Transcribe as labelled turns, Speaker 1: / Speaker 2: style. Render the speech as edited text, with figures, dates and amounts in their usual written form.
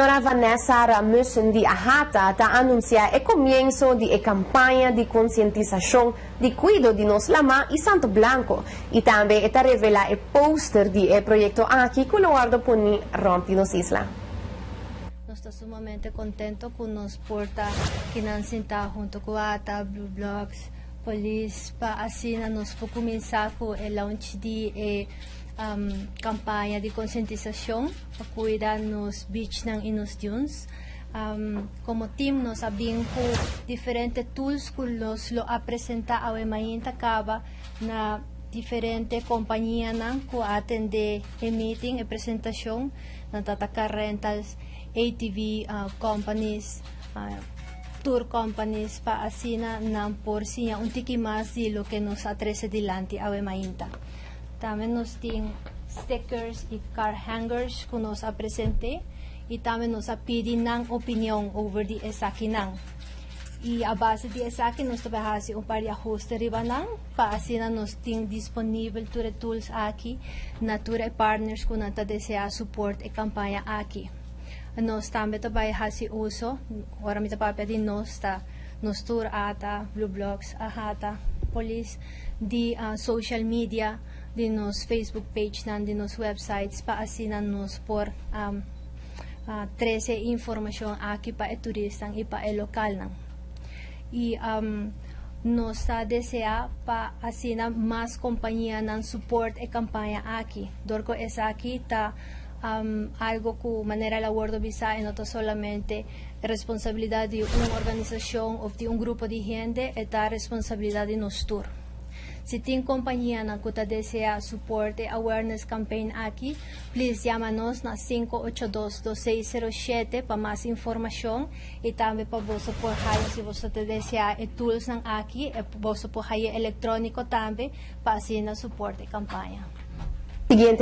Speaker 1: Señora Vanessa Ramussen de Ahata anuncia el comienzo de la campaña de concientización de cuidado de nos lama y Santo Blanco. Y también esta revela el póster del proyecto aquí con lo guardo poni rompi nos isla.
Speaker 2: Estoy sumamente contento con nos porta Kinansinta junto con Ata, Blue Blocks, Police, para así nos puede comenzar con el launch de campaña de concientización para cuidar nos beach ng Inos Dunes. Como team nos abing ko diferentes tools que nos lo presenta a Mainta Cava na diferente compañía nang ko atende e meeting e presentasyon ng tataka rentals, ATV companies, tour companies pa asina ng porsinya untiki mas di lo que nos atrese dilante a Mainta. También nos ting stickers y car hangers que nos presente y también nos pidi ng opinión over di esaki nang. Y a base de esaki nos tabahasi un par de ajuste riba nang paasina nos ting disponible ture tools aki na ture partners kung nata desea support e kampanya aki. Nos también tabahasi uso, orami tapapya din nos tour ata, Blue Blocks, Ahata, Police, di social media, di nos Facebook page nan, di nos websites, paasinan nos por 13 informasyon aki pa e turistang ipa e lokal nang. Y nos desea pa asina mas compañía ng support e kampanya aki. Dorko es aquí ta algo que manera la World Visa no solamente responsabilidad de una organización o de un grupo de gente, es responsabilidad de nosotros. Si tiene compañía na kuta desea support e awareness campaign aquí, please llámanos na 582-2607 para más información y también para vos por haya si vos te desea e tools ng aquí, vos por haya electrónico también para así na support e campaña.
Speaker 1: Siguiente